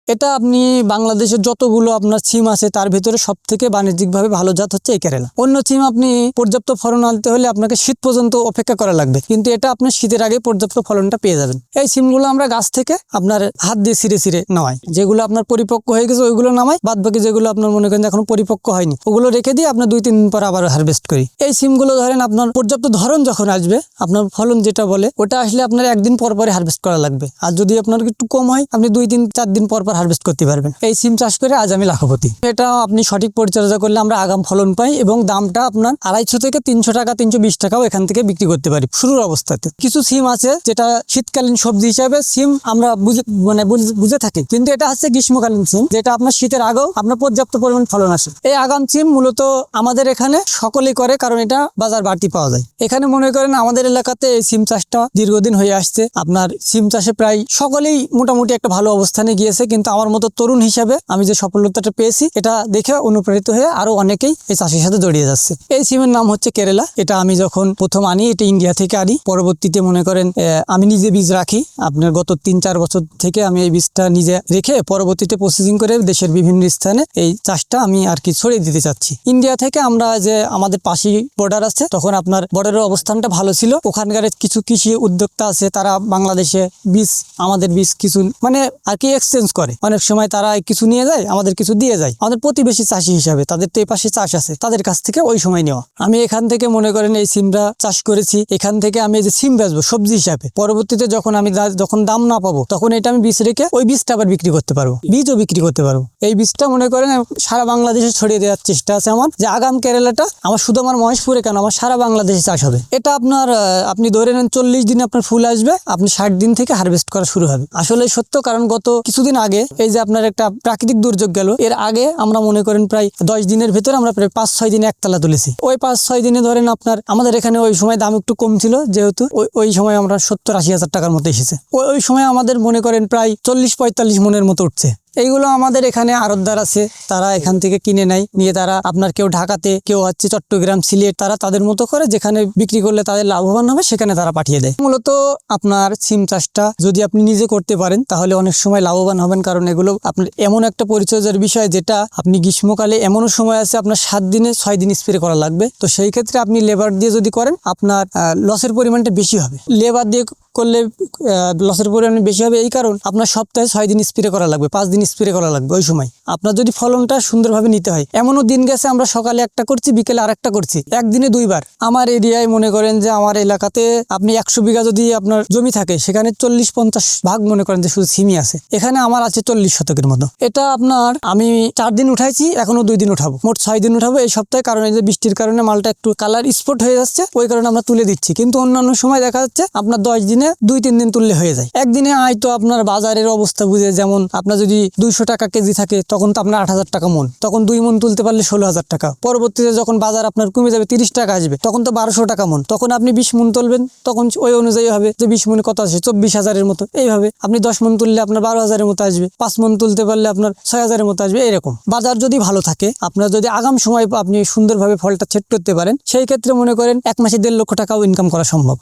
এটা আপনি বাংলাদেশের যতগুলো আপনার সিম আছে তার ভিতরে সব থেকে বাণিজ্যিকভাবে ভালো জাত হচ্ছে এই কেরালা। অন্য সিম আপনি পর্যাপ্ত ফলন আনতে হলে আপনাকে শীত পর্যন্ত অপেক্ষা করা লাগবে, কিন্তু এটা আপনার শীতের আগে পর্যাপ্ত ফলনটা পেয়ে যাবেন। এই সিমগুলো আমরা গাছ থেকে আপনার হাত দিয়ে ছিঁড়ে ছিঁড়ে নামাই, যেগুলো আপনার পরিপক্ক হয়ে গেছে ওইগুলো নামাই, বাদ বাকি যেগুলো আপনার মনে করেন এখনো পরিপক্ক হয়নি ওগুলো রেখে দিয়ে আপনার 2-3 দিন পর আবার হারভেস্ট করি। এই সিমগুলো ধরেন আপনার পর্যাপ্ত ধরন যখন আসবে, আপনার ফলন যেটা বলে ওটা আসলে আপনার একদিন পর পরে হারভেস্ট করা লাগবে, আর যদি আপনার একটু কম হয় আপনি 2-3-4 দিন পর পর হারভেস্ট করতে পারবেন। এই সিম চাষ করে আজ আমি লাখপতি। এটা আপনি সঠিক পরিচর্যা করলে আমরা আগাম ফলন পাই এবং দামটা আপনার 250 থেকে 300 টাকা 320 টাকাও এখান থেকে বিক্রি করতে পারি শুরুর অবস্থাতে। কিছু সিম আছে যেটা শীতকালীন সবজি হিসাবে সিম আমরা বুঝে থাকি, কিন্তু এটা হচ্ছে গ্রীষ্মকালীন সিম, যেটা আপনার শীতের আগেও আপনার পর্যাপ্ত পরিমাণ ফলন আসে। এই আগাম সিম মূলত আমাদের এখানে সকলেই করে, কারণ এটা বাজার বাড়তি পাওয়া যায়। এখানে মনে করেন আমাদের এলাকাতে এই সিম চাষটা দীর্ঘদিন হয়ে আসছে। আপনার সিম চাষে প্রায় সকলেই মোটামুটি একটা ভালো অবস্থানে গিয়েছে, কিন্তু আমার মতো তরুণ হিসাবে আমি যে সফলতাটা পেয়েছি এটা দেখে অনুপ্রাণিত হয়ে আরো অনেকেই এই চাষের সাথে জড়িয়ে যাচ্ছে। এই সিমের নাম হচ্ছে কেরালা। এটা আমি যখন প্রথম আনি এটা ইন্ডিয়া থেকে আনি, পরবর্তীতে মনে করেন আমি নিজে বীজ রাখি। আপনার গত 3-4 বছর থেকে আমি এই বীজটা নিজে রেখে পরবর্তীতে প্রসেসিং করে দেশের বিভিন্ন স্থানে এই চাষটা আমি আর কি ছড়িয়ে দিতে চাচ্ছি। ইন্ডিয়া থেকে আমরা যে আমাদের পাশেই বর্ডার আছে, তখন আপনার বর্ডারের অবস্থানটা ভালো ছিল। ওখানকার কিছু কৃষি উদ্যোক্তা আছে, তারা বাংলাদেশে বীজ আমাদের বীজ কিছু মানে আর কি এক্সচেঞ্জ করে। অনেক সময় তারা কিছু নিয়ে যায়, আমাদের কিছু দিয়ে যায়। আমাদের প্রতিবেশী চাষি হিসাবে তাদের তো এই পাশে চাষ আছে, তাদের কাছ থেকে ওই সময় নেওয়া। আমি এখান থেকে মনে করেন এই সিমটা চাষ করেছি। এখান থেকে আমি এই যে সিম বেচবো সবজি হিসাবে, পরবর্তীতে যখন আমি যখন দাম না পাবো তখন এটা আমি বীজ রেখে ওই বীজটা আবার বিক্রি করতে পারবো, বীজও বিক্রি করতে পারবো। এই বীজটা মনে করেন সারা বাংলাদেশে ছড়িয়ে দেওয়ার চেষ্টা আছে আমার, যে আগাম কেরালাটা আমার শুধু আমার মহেশপুরে কেন, আমার সারা বাংলাদেশে চাষ হবে। এটা আপনার আপনি ধরে নেন 40 দিনে আপনার ফুল আসবে, আপনি 60 দিন থেকে হারভেস্ট করা শুরু হবে। আসলে সত্য, কারণ গত কিছুদিন আগে এই যে আপনার একটা প্রাকৃতিক দুর্যোগ গেল, এর আগে আমরা মনে করেন প্রায় 10 দিনের ভেতরে আমরা প্রায় 5-6 দিনে একতলা তুলেছি। ওই 5-6 দিনে ধরেন আপনার আমাদের এখানে ওই সময় দাম একটু কম ছিল, যেহেতু ওই সময় আমরা 70-80 হাজার টাকার মতো এসেছে। ওই সময় আমাদের মনে করেন প্রায় 40-45 মনের মতো উঠছে। এইগুলো আমাদের এখানে আড়তদার আছে, তারা এখান থেকে কিনে নেয়, নিয়ে তারা আপনার কেউ ঢাকাতে, কেউ হচ্ছে চট্টগ্রাম, সিলেট, তারা তাদের মতো করে যেখানে বিক্রি করলে তাদের লাভবান হবে সেখানে তারা পাঠিয়ে দেয়। মূলত আপনার সিম চাষটা যদি আপনি নিজে করতে পারেন তাহলে অনেক সময় লাভবান হবেন, কারণ এগুলো আপনার এমন একটা পরিচর্যার বিষয় যেটা আপনি গ্রীষ্মকালে এমনও সময় আছে আপনার 7 দিনে 6 দিন স্প্রে করা লাগবে। তো সেই ক্ষেত্রে আপনি লেবার দিয়ে যদি করেন আপনার লসের পরিমাণটা বেশি হবে। লেবার দিয়ে করলে লসের পরিমাণ বেশি হবে, এই কারণ আপনার সপ্তাহে 6 দিন স্প্রে করা লাগবে, 5 দিন স্প্রে করা লাগবে। ওই সময় আপনার যদি ফলনটা সুন্দরভাবে নিতে হয়, এমনও দিন গেছে আমরা সকালে একটা করছি, বিকেলে আরেকটা করছি, একদিনে 2 বার। আমার এরিয়ায় মনে করেন যে আমার এলাকাতে আপনি 100 বিঘা যদি আপনার জমি থাকে, সেখানে 40-50 ভাগ মনে করেন যে শুধু সিমি আছে। এখানে আমার আছে 40 শতকের মতো। এটা আপনার আমি 4 দিন উঠাইছি, এখনো 2 দিন উঠাবো, মোট 6 দিন উঠাবো এই সপ্তাহে। কারণ এই যে বৃষ্টির কারণে মালটা একটু কালার স্পট হয়ে যাচ্ছে, ওই কারণে আমরা তুলে দিচ্ছি। কিন্তু অন্যান্য সময় দেখা যাচ্ছে আপনার 10 দিনে 2-3 দিন তুললে হয়ে যায়। একদিনে হয়তো আপনার বাজারের অবস্থা বুঝে, যেমন আপনার যদি 200 টাকা কেজি থাকে তখন তো আপনার 8,000 টাকা মন, তখন 2 মন তুলতে পারলে 16,000 টাকা। পরবর্তীতে যখন বাজার আপনার কমে যাবে 30 টাকা আসবে, তখন তো 1200 টাকা মন, তখন আপনি 20 মন তুলবেন, তখন ওই অনুযায়ী হবে যে 20 মনে কত আসে, 24,000-এর মতো। এইভাবে আপনি 10 মন তুললে আপনার 12,000-এর মতো আসবে, 5 মন তুলতে পারলে আপনার 6,000-এর মতো আসবে। এরকম বাজার যদি ভালো থাকে, আপনার যদি আগাম সময় আপনি সুন্দরভাবে ফলটা সেট করতে পারেন, সেই ক্ষেত্রে মনে করেন 1 মাসে 1.5 লক্ষ টাকাও ইনকাম করা সম্ভব।